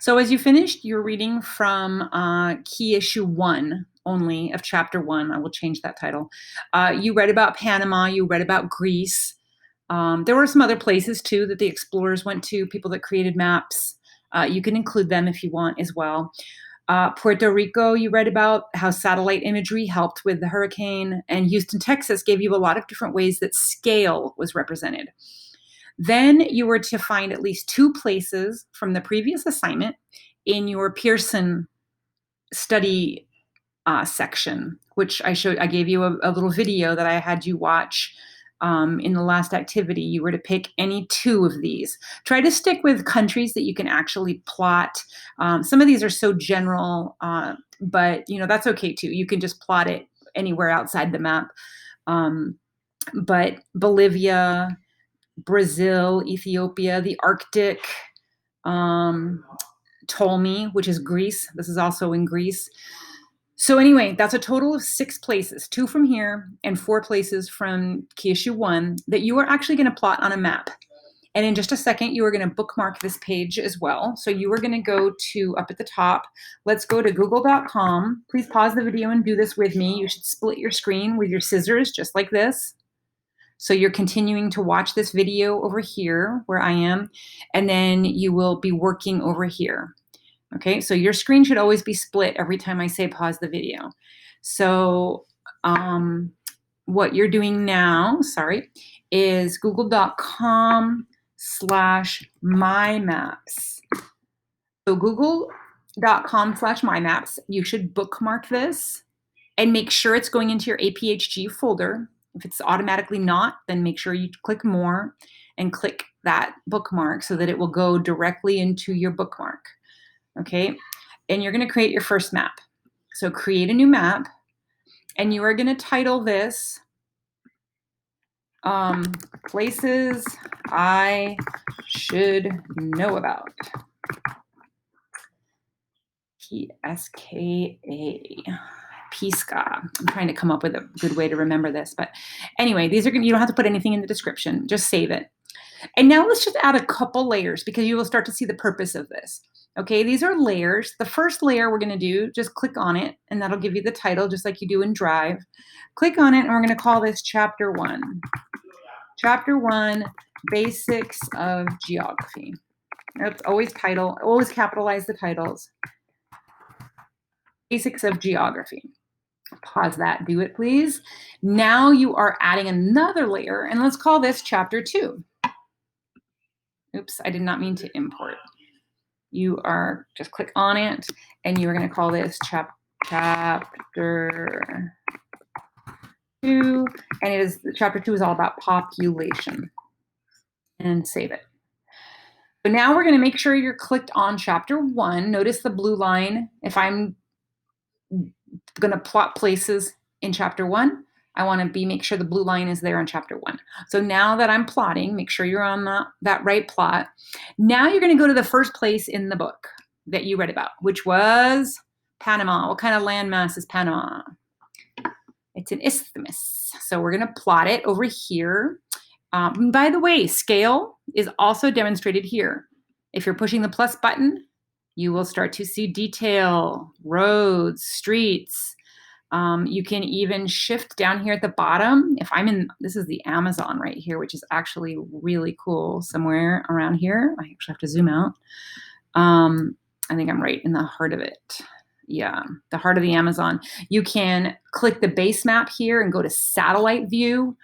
So as you finished your reading from Key Issue 1 only of Chapter 1, I will change that title. You read about Panama, you read about Greece. There were some other places too that the explorers went to, people that created maps. You can include them if you want as well. Puerto Rico, you read about how satellite imagery helped with the hurricane, and Houston, Texas gave you a lot of different ways that scale was represented. Then you were to find at least 2 places from the previous assignment in your Pearson study section, which I gave you a little video that I had you watch in the last activity. You were to pick any 2 of these. Try to stick with countries that you can actually plot. Some of these are so general, but that's okay too. You can just plot it anywhere outside the map. But Bolivia, Brazil, Ethiopia, the Arctic, Ptolemy, which is Greece. This is also in Greece. So anyway, that's a total of 6 places, 2 from here and 4 places from Key Issue 1 that you are actually going to plot on a map. And in just a second, you are going to bookmark this page as well. So you are going to go to up at the top. Let's go to google.com. Please pause the video and do this with me. You should split your screen with your scissors just like this. So you're continuing to watch this video over here where I am, and then you will be working over here. Okay, so your screen should always be split every time I say pause the video. So what you're doing now, is google.com/mymaps. So google.com/mymaps, you should bookmark this and make sure it's going into your APHG folder. If it's automatically not, then make sure you click more and click that bookmark so that it will go directly into your bookmark. Okay, and you're going to create your first map. So create a new map, and you are going to title this Places I Should Know About. PSKA. PSKA. I'm trying to come up with a good way to remember this, but anyway, these are you don't have to put anything in the description, just save it. And now let's just add a couple layers because you will start to see the purpose of this. Okay, these are layers. The first layer we're going to do, just click on it, and that'll give you the title just like you do in Drive. Click on it, and we're going to call this Chapter 1. Chapter 1, Basics of Geography. Oops, always capitalize the titles. Basics of Geography. Pause that, do it please. Now you are adding another layer, and let's call this Chapter 2. Oops, I did not mean to import. You are just click on it, and you are going to call this Chapter 2, and Chapter 2 is all about population. And save it. So now we're going to make sure you're clicked on Chapter 1. Notice the blue line. If I'm going to plot places in Chapter 1, I want to make sure the blue line is there on Chapter 1. So now that I'm plotting, make sure you're on that right plot. Now you're going to go to the first place in the book that you read about, which was Panama. What kind of landmass is Panama? It's an isthmus. So we're going to plot it over here. By the way, scale is also demonstrated here. If you're pushing the plus button, you will start to see detail, roads, streets. You can even shift down here at the bottom. This is the Amazon right here, which is actually really cool, somewhere around here. I actually have to zoom out. I think I'm right in the heart of it. Yeah, the heart of the Amazon. You can click the base map here and go to satellite view.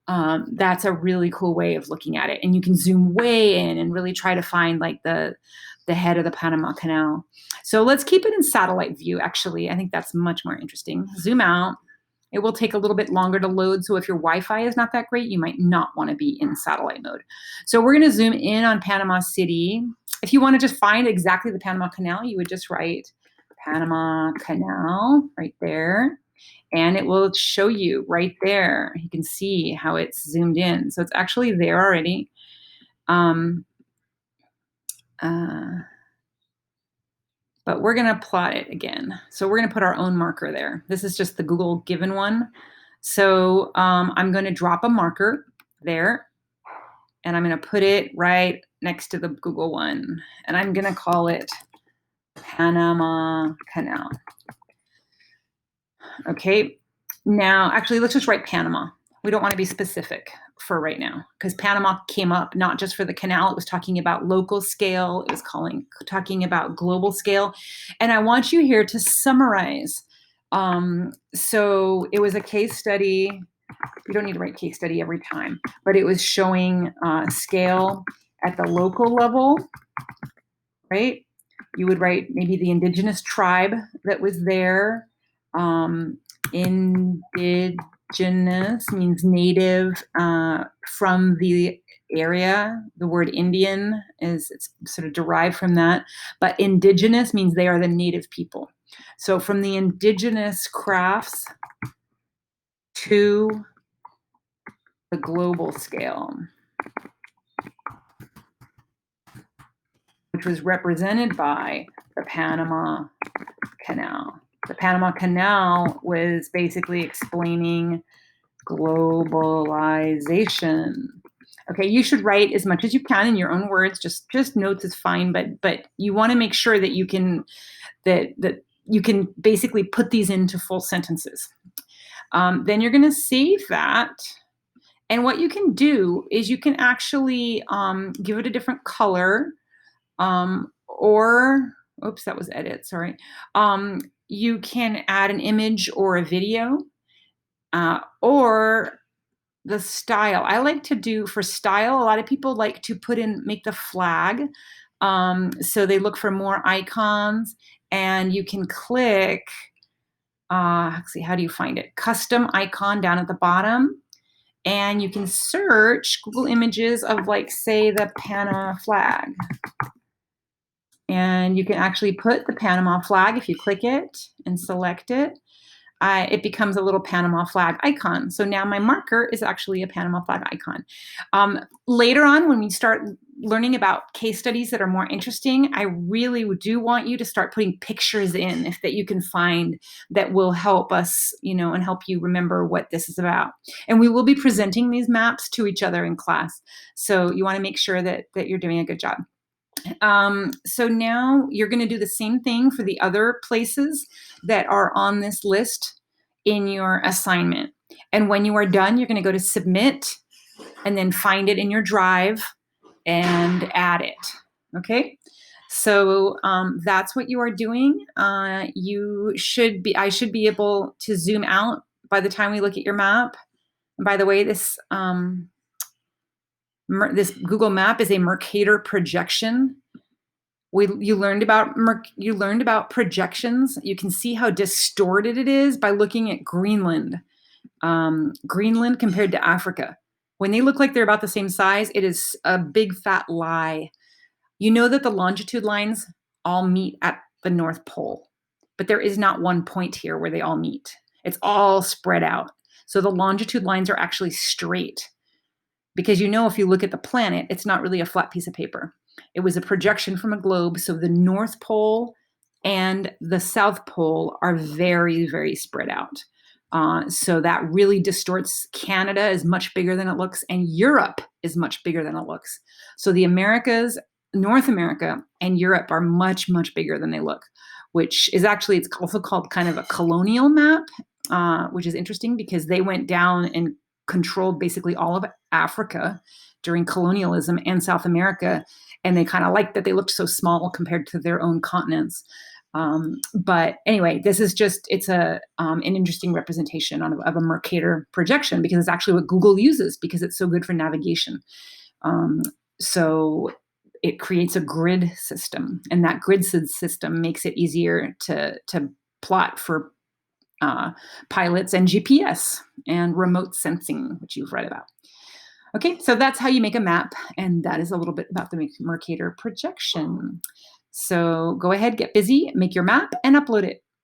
That's a really cool way of looking at it. And you can zoom way in and really try to find like the head of the Panama Canal. So let's keep it in satellite view, actually. I think that's much more interesting. Zoom out. It will take a little bit longer to load. So if your Wi-Fi is not that great, you might not want to be in satellite mode. So we're going to zoom in on Panama City. If you want to just find exactly the Panama Canal, you would just write Panama Canal right there. And it will show you right there. You can see how it's zoomed in. So it's actually there already. But we're going to plot it again. So we're going to put our own marker there. This is just the Google given one. So I'm going to drop a marker there, and I'm going to put it right next to the Google one. And I'm going to call it Panama Canal. Okay, now actually let's just write Panama. We don't want to be specific for right now because Panama came up not just for the canal. It was talking about local scale. It was talking about global scale. And I want you here to summarize. So it was a case study. You don't need to write case study every time, but it was showing scale at the local level, right? You would write maybe the indigenous tribe that was there. Indigenous means native from the area. The word Indian it's sort of derived from that, but indigenous means they are the native people. So from the indigenous crafts to the global scale, which was represented by the Panama Canal. The Panama Canal was basically explaining globalization. Okay, you should write as much as you can in your own words. Just notes is fine, but you want to make sure that you can basically put these into full sentences. Then you're going to save that. And what you can do is you can actually give it a different color, or, oops, that was edit, sorry. You can add an image or a video, or the style. I like to do, for style, a lot of people like to make the flag. So they look for more icons, and you can click, actually, how do you find it? Custom icon down at the bottom. And you can search Google Images of, like, say, the Panama flag. And you can actually put the Panama flag if you click it and select it. It becomes a little Panama flag icon. So now my marker is actually a Panama flag icon. Later on, when we start learning about case studies that are more interesting, I really do want you to start putting pictures in that you can find that will help us, and help you remember what this is about. And we will be presenting these maps to each other in class. So you want to make sure that you're doing a good job. So now you're going to do the same thing for the other places that are on this list in your assignment. And when you are done, you're going to go to submit and then find it in your drive and add it. Okay. So that's what you are doing. I should be able to zoom out by the time we look at your map. And by the way, this Google map is a Mercator projection. You learned about projections. You can see how distorted it is by looking at Greenland. Greenland compared to Africa. When they look like they're about the same size, it is a big fat lie. You know that the longitude lines all meet at the North Pole, but there is not one point here where they all meet. It's all spread out. So the longitude lines are actually straight, because if you look at the planet, it's not really a flat piece of paper. It was a projection from a globe. So the North Pole and the South Pole are very, very spread out. So that really distorts. Canada is much bigger than it looks, and Europe is much bigger than it looks. So the Americas, North America, and Europe are much, much bigger than they look, which is actually, it's also called kind of a colonial map, which is interesting because they went down and controlled basically all of Africa during colonialism and South America. And they kind of liked that they looked so small compared to their own continents. But anyway, this is it's an interesting representation of a Mercator projection, because it's actually what Google uses because it's so good for navigation. So it creates a grid system, and that grid system makes it easier to plot for pilots and GPS and remote sensing, which you've read about. Okay, so that's how you make a map, and that is a little bit about the Mercator projection. So go ahead, get busy, make your map, and upload it.